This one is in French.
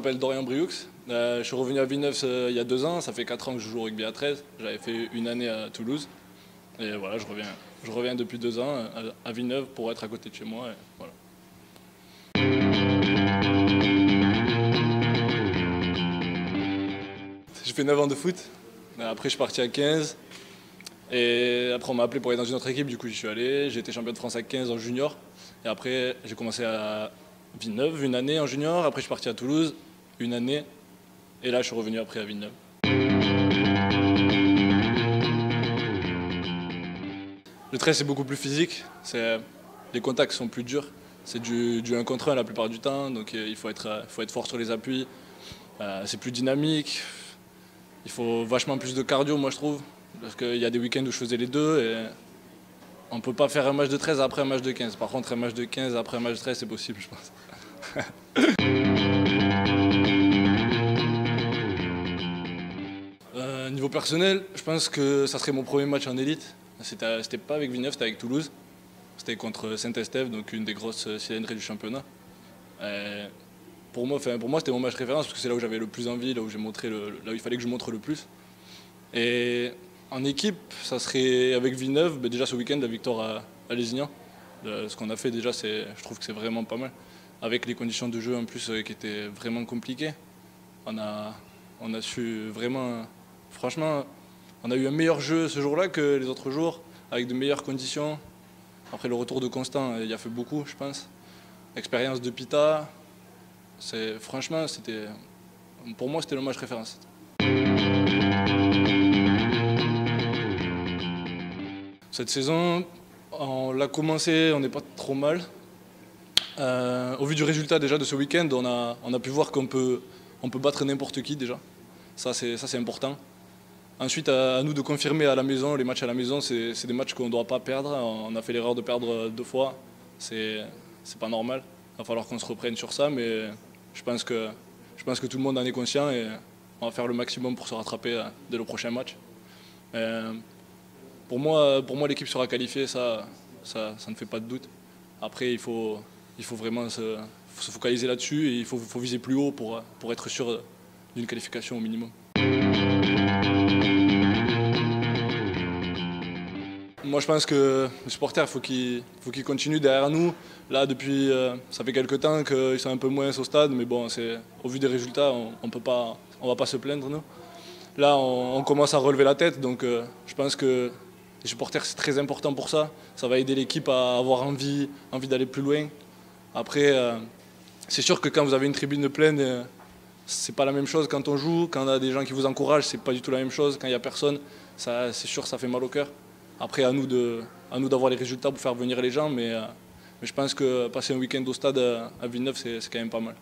m'appelle Dorian Brioux. Je suis revenu à Villeneuve il y a 2 ans. Ça fait 4 ans que je joue au rugby à 13. J'avais fait une année à Toulouse. Et voilà, je reviens depuis 2 ans à Villeneuve pour être à côté de chez moi. Et voilà. J'ai fait 9 ans de foot. Après, je suis parti à 15. Et après, on m'a appelé pour aller dans une autre équipe. Du coup, j'y suis allé. J'ai été champion de France à 15 en junior. Et après, j'ai commencé à Villeneuve, une année en junior. Après, je suis parti à Toulouse, une année. Et là, je suis revenu après à Villeneuve. Le 13, c'est beaucoup plus physique. Les contacts sont plus durs. C'est du 1 contre 1 la plupart du temps. Donc, il faut être fort sur les appuis. C'est plus dynamique. Il faut vachement plus de cardio, moi, je trouve. Parce qu'il y a des week-ends où je faisais les deux. Et on ne peut pas faire un match de 13 après un match de 15. Par contre, un match de 15 après un match de 13, c'est possible, je pense. Niveau personnel, je pense que ça serait mon premier match en élite. C'était pas avec Villeneuve, c'était avec Toulouse. C'était contre Saint-Estève, donc une des grosses cylindrées du championnat. Pour moi, c'était mon match référence parce que c'est là où j'avais le plus envie, là où il fallait que je montre le plus. Et en équipe, ça serait avec Villeneuve, déjà ce week-end, la victoire à Lézignan. Ce qu'on a fait déjà, je trouve que c'est vraiment pas mal. Avec les conditions de jeu en plus qui étaient vraiment compliquées, on a su vraiment, franchement, on a eu un meilleur jeu ce jour-là que les autres jours, avec de meilleures conditions. Après le retour de Constant, il y a fait beaucoup, je pense. L'expérience de Pita, franchement, pour moi, c'était le match référence. Cette saison, on l'a commencé, on n'est pas trop mal. Au vu du résultat déjà de ce week-end, on a pu voir qu'on peut battre n'importe qui déjà. Ça c'est important. Ensuite, à nous de confirmer à la maison. Les matchs à la maison, c'est des matchs qu'on ne doit pas perdre. On a fait l'erreur de perdre 2 fois. C'est pas normal. Il va falloir qu'on se reprenne sur ça, mais je pense que tout le monde en est conscient et on va faire le maximum pour se rattraper dès le prochain match. Pour moi, l'équipe sera qualifiée, ça ne fait pas de doute. Après, il faut vraiment se focaliser là-dessus et il faut viser plus haut pour être sûr d'une qualification au minimum. Moi, je pense que les supporters, faut qu'ils continuent derrière nous. Là, depuis, ça fait quelques temps qu'ils sont un peu moins au stade, mais bon, au vu des résultats, on va pas se plaindre, nous. Là, on commence à relever la tête, donc je pense que les supporters, c'est très important pour ça. Ça va aider l'équipe à avoir envie d'aller plus loin. Après, c'est sûr que quand vous avez une tribune pleine, c'est pas la même chose quand on joue. Quand on a des gens qui vous encouragent, c'est pas du tout la même chose. Quand il n'y a personne, c'est sûr, ça fait mal au cœur. Après, à nous d'avoir les résultats pour faire venir les gens, mais je pense que passer un week-end au stade à Villeneuve, c'est quand même pas mal.